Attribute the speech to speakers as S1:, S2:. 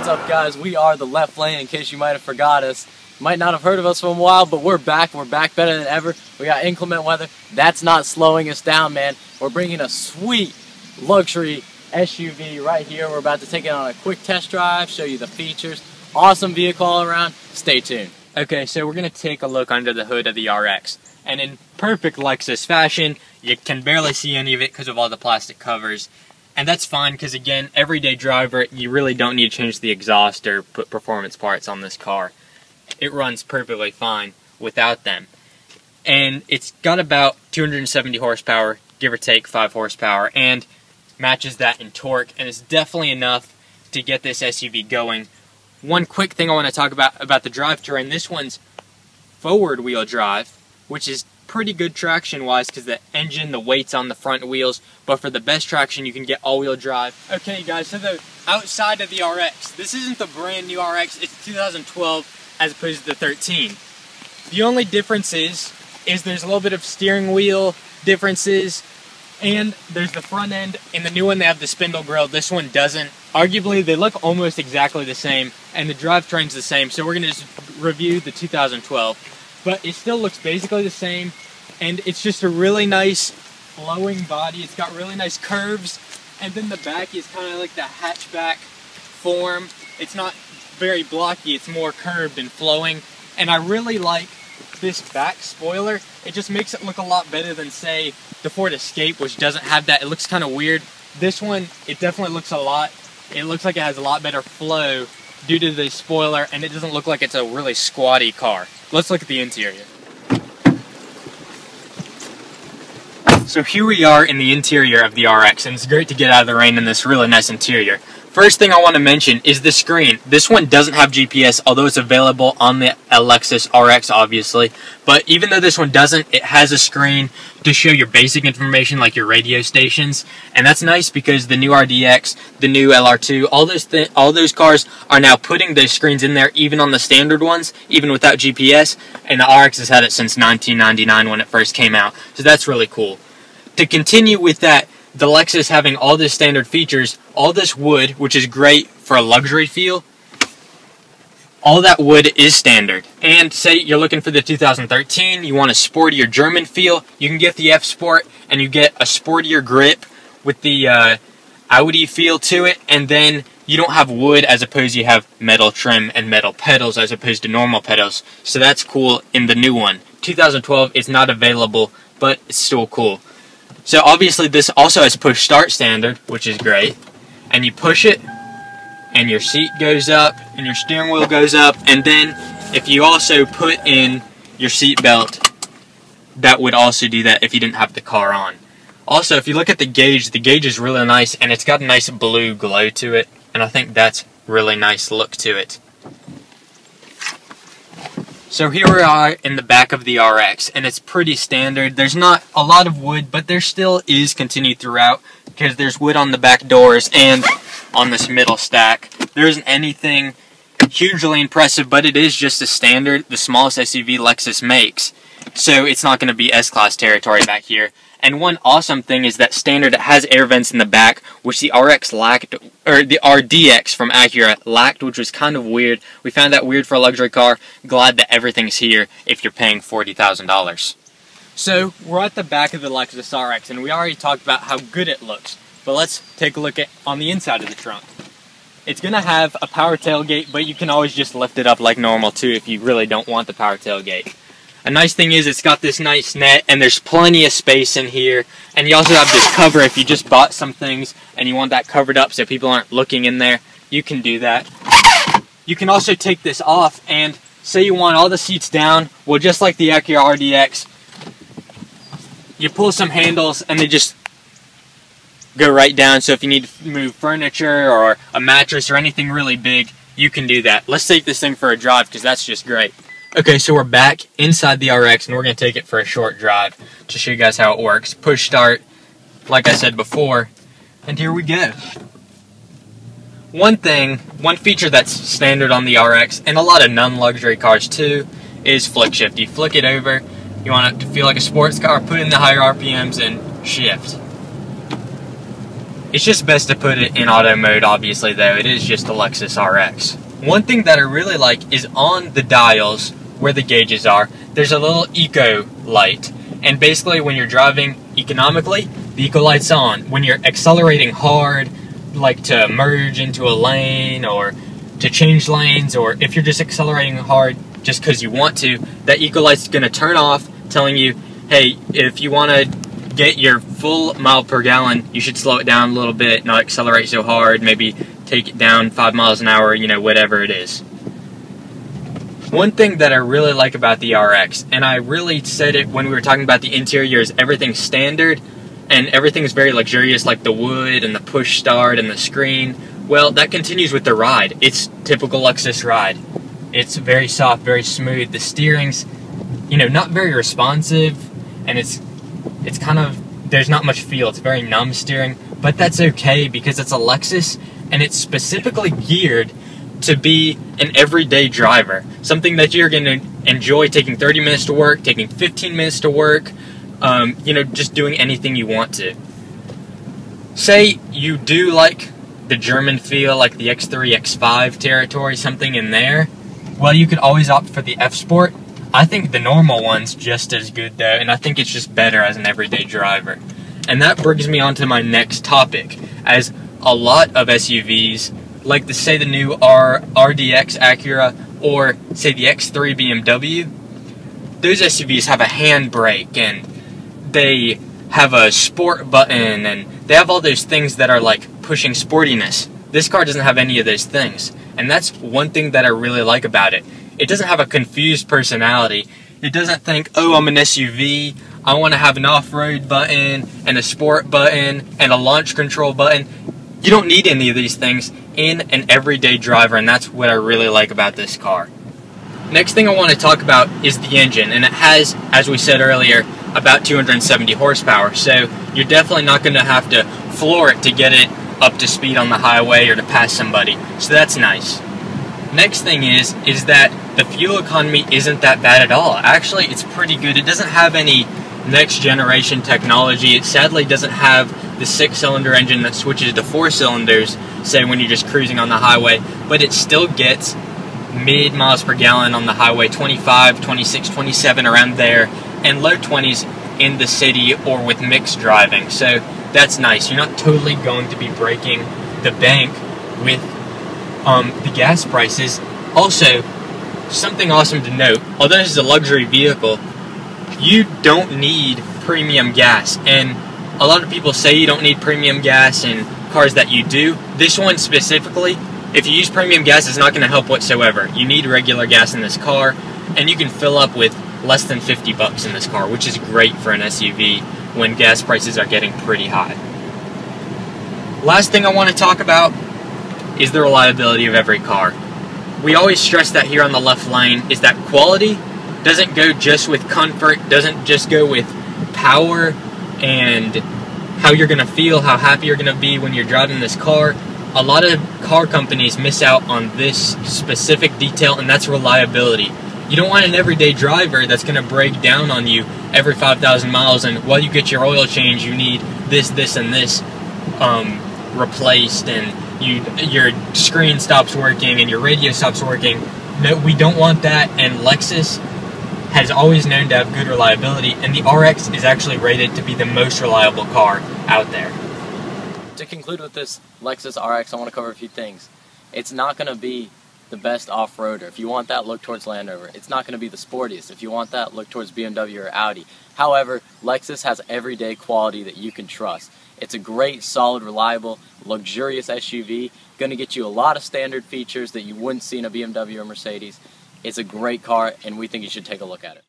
S1: up, guys? We are the Left Lane, in case you might have forgot us. Might not have heard of us for a while, but we're back. We're back better than ever. We got inclement weather. That's not slowing us down, man. We're bringing a sweet luxury SUV right here. We're about to take it on a quick test drive, show you the features. Awesome vehicle all around. Stay tuned.
S2: Okay, so we're going to take a look under the hood of the RX. And in perfect Lexus fashion, you can barely see any of it because of all the plastic covers. And that's fine because, again, everyday driver, you really don't need to change the exhaust or put performance parts on this car. It runs perfectly fine without them. And it's got about 270 horsepower, give or take 5 horsepower, and matches that in torque, and it's definitely enough to get this SUV going. One quick thing I want to talk about the drivetrain, this one's forward wheel drive, which is pretty good traction wise because the engine, the weight's on the front wheels, but for the best traction you can get all-wheel drive. Okay guys, so the outside of the RX, this isn't the brand new RX, it's 2012 as opposed to the 13. The only difference is there's a little bit of steering wheel differences, and there's the front end. In the new one they have the spindle grille, this one doesn't. Arguably they look almost exactly the same, and the drivetrain's the same, so we're going to just review the 2012. But it still looks basically the same, and it's just a really nice flowing body. It's got really nice curves, and then the back is kind of like the hatchback form. It's not very blocky, it's more curved and flowing, and I really like this back spoiler. It just makes it look a lot better than, say, the Ford Escape, which doesn't have that. It looks kind of weird. This one, it definitely looks it looks like it has a lot better flow due to the spoiler, and it doesn't look like it's a really squatty car. Let's look at the interior. So here we are in the interior of the RX, and it's great to get out of the rain in this really nice interior. First thing I want to mention is the screen. This one doesn't have GPS, although it's available on the Lexus RX, obviously. But even though this one doesn't, it has a screen to show your basic information, like your radio stations. And that's nice because the new RDX, the new LR2, all those cars are now putting those screens in there, even on the standard ones, even without GPS. And the RX has had it since 1999 when it first came out. So that's really cool. To continue with that, the Lexus having all the standard features, all this wood, which is great for a luxury feel, all that wood is standard. And say you're looking for the 2013, you want a sportier German feel, you can get the F Sport, and you get a sportier grip with the Audi feel to it, and then you don't have wood as opposed to you have metal trim and metal pedals as opposed to normal pedals. So that's cool in the new one. 2012 is not available, but it's still cool. So obviously this also has push start standard, which is great. And you push it, and your seat goes up, and your steering wheel goes up, and then if you also put in your seat belt, that would also do that if you didn't have the car on. Also, if you look at the gauge is really nice, and it's got a nice blue glow to it, and I think that's really nice look to it. So here we are in the back of the RX, and it's pretty standard. There's not a lot of wood, but there still is continued throughout, because there's wood on the back doors and on this middle stack. There isn't anything hugely impressive, but it is just a standard, the smallest SUV Lexus makes. So it's not going to be S-Class territory back here. And one awesome thing is that standard, it has air vents in the back, which the RX lacked, or the RDX from Acura lacked, which was kind of weird. We found that weird for a luxury car. Glad that everything's here if you're paying $40,000. So we're at the back of the Lexus RX, and we already talked about how good it looks. But let's take a look at on the inside of the trunk. It's going to have a power tailgate, but you can always just lift it up like normal too if you really don't want the power tailgate. A nice thing is it's got this nice net, and there's plenty of space in here, and you also have this cover if you just bought some things and you want that covered up so people aren't looking in there. You can do that. You can also take this off, and say you want all the seats down, well, just like the Acura RDX, you pull some handles and they just go right down, so if you need to move furniture or a mattress or anything really big, you can do that. Let's take this thing for a drive because that's just great. Okay, so we're back inside the RX, and we're going to take it for a short drive to show you guys how it works. Push start, like I said before, and here we go. One feature that's standard on the RX, and a lot of non-luxury cars too, is flick shift. You flick it over, you want it to feel like a sports car, put in the higher RPMs, and shift. It's just best to put it in auto mode, obviously, though. It is just a Lexus RX. One thing that I really like is on the dials where the gauges are, there's a little eco light. And basically when you're driving economically, the eco light's on. When you're accelerating hard, like to merge into a lane or to change lanes, or if you're just accelerating hard just because you want to, that eco light's going to turn off, telling you, hey, if you want to get your full mile per gallon, you should slow it down a little bit, not accelerate so hard, maybe take it down 5 miles an hour, you know, whatever it is. One thing that I really like about the RX, and I really said it when we were talking about the interior, is everything's standard and everything is very luxurious, like the wood and the push start and the screen. Well, that continues with the ride. It's typical Lexus ride. It's very soft, very smooth. The steering's, you know, not very responsive, and it's kind of, there's not much feel. It's very numb steering, but that's okay because it's a Lexus and it's specifically geared to be an everyday driver. Something that you're going to enjoy taking 30 minutes to work, taking 15 minutes to work, you know, just doing anything you want to. Say you do like the German feel, like the X3, X5 territory, something in there. Well, you could always opt for the F Sport. I think the normal one's just as good though, and I think it's just better as an everyday driver. And that brings me on to my next topic, as a lot of SUVs, like the, say the new RDX Acura, or say the X3 BMW, those SUVs have a handbrake, and they have a sport button, and they have all those things that are like pushing sportiness. This car doesn't have any of those things, and that's one thing that I really like about it. It doesn't have a confused personality. It doesn't think, oh, I'm an SUV, I want to have an off-road button, and a sport button, and a launch control button. You don't need any of these things in an everyday driver, and that's what I really like about this car. Next thing I want to talk about is the engine, and it has, as we said earlier, about 270 horsepower, so you're definitely not going to have to floor it to get it up to speed on the highway or to pass somebody, so that's nice. Next thing is that the fuel economy isn't that bad at all. Actually, it's pretty good. It doesn't have any next generation technology. It sadly doesn't have the 6-cylinder engine that switches to 4 cylinders, say when you're just cruising on the highway, but it still gets mid miles per gallon on the highway, 25, 26, 27, around there, and low 20s in the city or with mixed driving. So that's nice. You're not totally going to be breaking the bank with the gas prices. Also, something awesome to note, although this is a luxury vehicle, you don't need premium gas, and a lot of people say you don't need premium gas in cars that you do. This one specifically, if you use premium gas, it's not going to help whatsoever. You need regular gas in this car, and you can fill up with less than 50 bucks in this car, which is great for an SUV when gas prices are getting pretty high. Last thing I want to talk about is the reliability of every car. We always stress that here on the left lane, is that quality doesn't go just with comfort, doesn't just go with power and how you're going to feel, how happy you're going to be when you're driving this car. A lot of car companies miss out on this specific detail, and that's reliability. You don't want an everyday driver that's going to break down on you every 5,000 miles, and while you get your oil change, you need this, this, and this replaced, and your screen stops working, and your radio stops working. No, we don't want that, and Lexus has always known to have good reliability, and the RX is actually rated to be the most reliable car out there.
S1: To conclude with this Lexus RX, I want to cover a few things. It's not going to be the best off-roader. If you want that, look towards Land Rover. It's not going to be the sportiest. If you want that, look towards BMW or Audi. However, Lexus has everyday quality that you can trust. It's a great, solid, reliable, luxurious SUV. Going to get you a lot of standard features that you wouldn't see in a BMW or Mercedes. It's a great car, and we think you should take a look at it.